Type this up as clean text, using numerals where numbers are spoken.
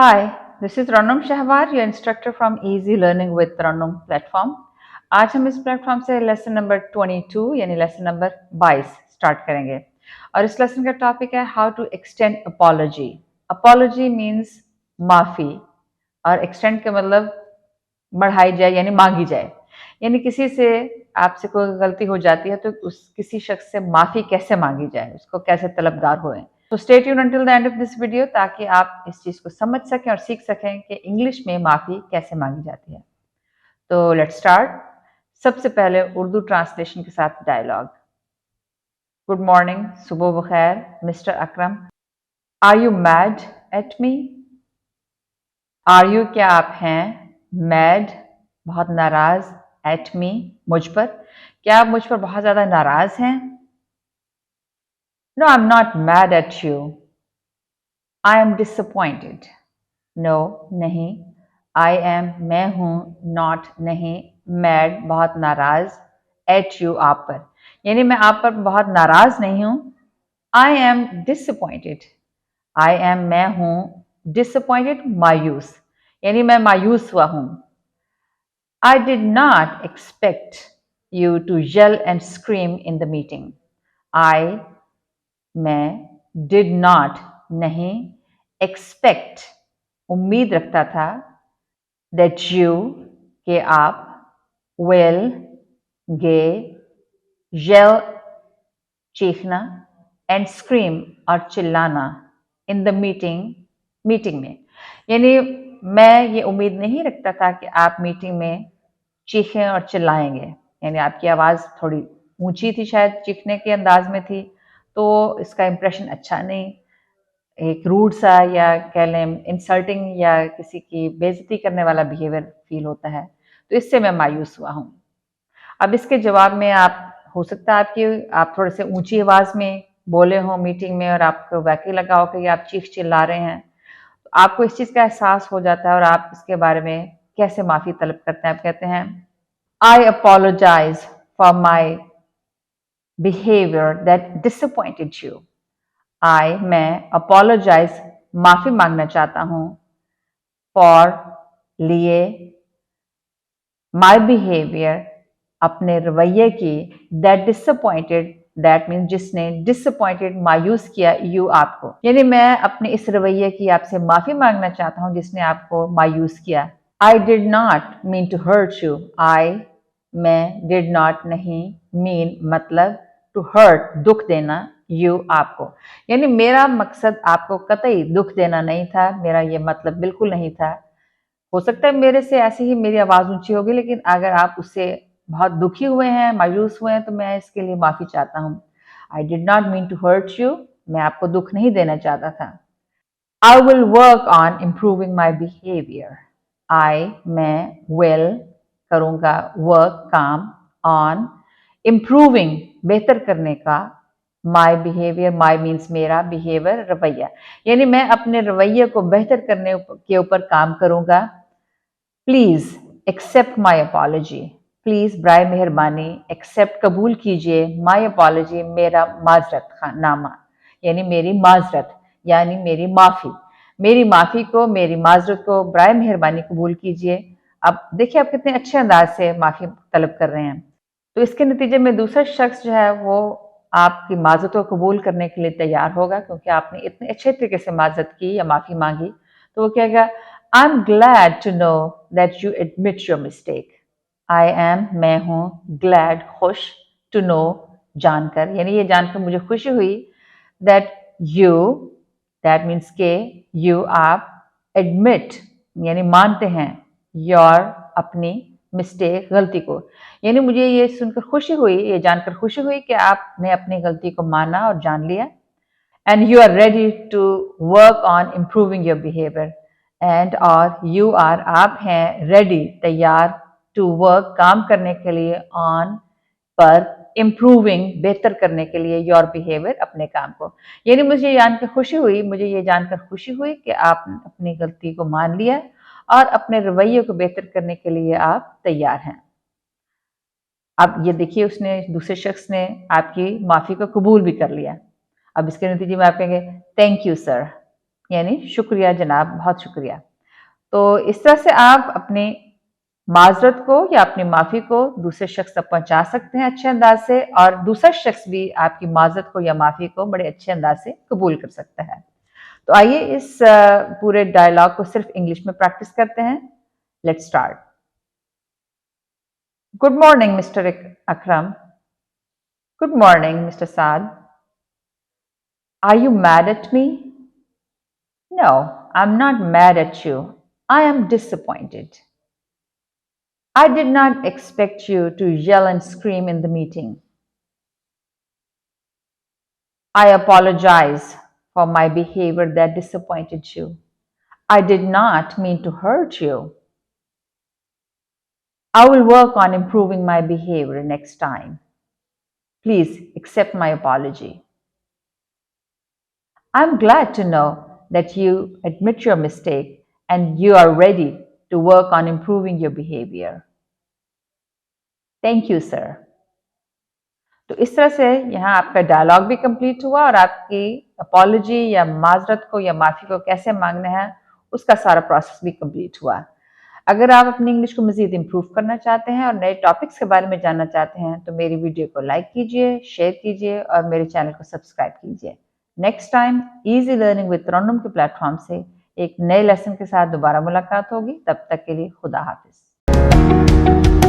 Hi, this is Ranam Shahwar, your instructor from Easy Learning with Ranam platform. आज हम इस platform से lesson number 22 यानी lesson number 22 start करेंगे और इस लेसन का टॉपिक है how to extend apology. Apology means माफ़ी और एक्सटेंड का मतलब बढ़ाई जाए यानी मांगी जाए, यानी किसी से आपसे कोई गलती हो जाती है तो उस किसी शख्स से माफ़ी कैसे मांगी जाए, उसको कैसे तलबदार होएं। तो stay tuned until the end of this video ताकि आप इस चीज़ को समझ सकें और सीख सकें कि इंग्लिश में माफ़ी कैसे मांगी जाती है। तो लेट्स स्टार्ट। सबसे पहले उर्दू ट्रांसलेशन के साथ डायलॉग। गुड मॉर्निंग, सुबह बखैर mister Akram. Are you mad at me? Are you क्या आप हैं, मैड बहुत नाराज, एट मी मुझ पर, क्या आप मुझ पर बहुत ज़्यादा नाराज हैं? No I am not mad at you. I am disappointed. No नहीं, आई एम मैं हूँ, नॉट नहीं, मैड बहुत नाराज, एट यू आप पर, यानी मैं आप पर बहुत नाराज नहीं हूँ। आई एम डिसअपॉइंटेड, आई एम मैं हूँ, डिसअपॉइंटेड मायूस, यानी मैं मायूस हुआ हूँ। I did not expect you to yell and scream in the meeting. I मैं did not नहीं expect उम्मीद रखता था that you के आप will gay yell चीखना and scream और चिल्लाना in the मीटिंग में, यानी मैं ये उम्मीद नहीं रखता था कि आप मीटिंग में चीखें और चिल्लाएंगे, यानी आपकी आवाज़ थोड़ी ऊंची थी, शायद चीखने के अंदाज में थी, तो इसका इम्प्रेशन अच्छा नहीं, एक रूड सा या कह लें इंसल्टिंग या किसी की बेइज्जती करने वाला बिहेवियर फील होता है, तो इससे मैं मायूस हुआ हूँ। अब इसके जवाब में आप हो सकता है आप थोड़े से ऊंची आवाज़ में बोले हों मीटिंग में और आपको वाकई लगा हो कि आप चीख चिल्ला रहे हैं, तो आपको इस चीज़ का एहसास हो जाता है और आप इसके बारे में कैसे माफ़ी तलब करते हैं। आप कहते हैं I apologize for my behavior that disappointed you. मैं apologize माफी मांगना चाहता हूँ for लिए my behavior अपने रवैये की that disappointed that means जिसने disappointed मायूस किया you आपको, यानी मैं अपने इस रवैये की आपसे माफी मांगना चाहता हूँ जिसने आपको मायूस किया। I did not mean to hurt you. मैं did not नहीं mean मतलब to hurt दुख देना, you आपको, यानी मेरा मकसद आपको कतई दुख देना नहीं था, मेरा ये मतलब बिल्कुल नहीं था। हो सकता है मेरे से ऐसे ही मेरी आवाज़ ऊंची होगी, लेकिन अगर आप उससे बहुत दुखी हुए हैं, मायूस हुए हैं, तो मैं इसके लिए माफ़ी चाहता हूँ। I did not mean to hurt you. मैं आपको दुख नहीं देना चाहता था। I will work on improving my behavior. मैं will करूँगा work काम on improving बेहतर करने का my behavior, my means मेरा, behavior रवैया, यानी मैं अपने रवैये को बेहतर करने के ऊपर काम करूँगा। Please accept my apology. Please बराए मेहरबानी एक्सेप्ट कबूल कीजिए my apology मेरा माजरत नामा, यानी मेरी माजरत यानी मेरी माफ़ी को, मेरी माजरत को बराए मेहरबानी कबूल कीजिए। अब देखिए आप कितने अच्छे अंदाज से माफ़ी तलब कर रहे हैं, तो इसके नतीजे में दूसरा शख्स जो है वो आपकी माजरत को कबूल करने के लिए तैयार होगा, क्योंकि आपने इतने अच्छे तरीके से माजरत की या माफ़ी मांगी, तो वो कहेगा I am glad to know that you admit your mistake. I am मैं हूँ, ग्लैड खुश, टू नो जानकर, यानी ये जानकर मुझे खुशी हुई दैट यू दैट मीन्स के यू आप एडमिट यानी मानते हैं योर अपनी मिस्टेक गलती को, यानी मुझे ये सुनकर खुशी हुई, ये जानकर खुशी हुई कि आपने अपनी गलती को माना और जान लिया। And you are ready to work on improving your behaviour, and और यू आर आप हैं रेडी तैयार टू वर्क काम करने के लिए ऑन पर इम्प्रूविंग बेहतर करने के लिए योर बिहेवियर अपने काम को, यानी मुझे ये जानकर खुशी हुई कि आपने अपनी गलती को मान लिया और अपने रवैये को बेहतर करने के लिए आप तैयार हैं। अब ये देखिए उसने दूसरे शख्स ने आपकी माफ़ी को कबूल भी कर लिया। अब इसके नतीजे में आप कहेंगे थैंक यू सर, यानी शुक्रिया जनाब, बहुत शुक्रिया। तो इस तरह से आप अपनी माजरत को या अपनी माफ़ी को दूसरे शख्स तक पहुंचा सकते हैं अच्छे अंदाज से, और दूसरा शख्स भी आपकी माजरत को या माफ़ी को बड़े अच्छे अंदाज से कबूल कर सकता है। तो आइए इस पूरे डायलॉग को सिर्फ इंग्लिश में प्रैक्टिस करते हैं। Let's start. Good morning mister Akram. Good morning mister Saad. Are you mad at me? No, I am not mad at you, I am disappointed. I did not expect you to yell and scream in the meeting. I apologize for my behavior that disappointed you. I did not mean to hurt you. I will work on improving my behavior next time. Please accept my apology. I'm glad to know that you admit your mistake and you are ready to work on improving your behavior. Thank you, sir. तो इस तरह से यहाँ आपका dialogue भी complete हुआ और आपकी अपॉलॉजी या माजरत को या माफ़ी को कैसे मांगना है उसका सारा प्रोसेस भी कंप्लीट हुआ। अगर आप अपनी इंग्लिश को मज़ीद इम्प्रूव करना चाहते हैं और नए टॉपिक्स के बारे में जानना चाहते हैं तो मेरी वीडियो को लाइक कीजिए, शेयर कीजिए और मेरे चैनल को सब्सक्राइब कीजिए। Next time easy learning with Tarannum के प्लेटफॉर्म से एक नए लेसन के साथ दोबारा मुलाकात होगी। तब तक के लिए खुदा हाफिज़।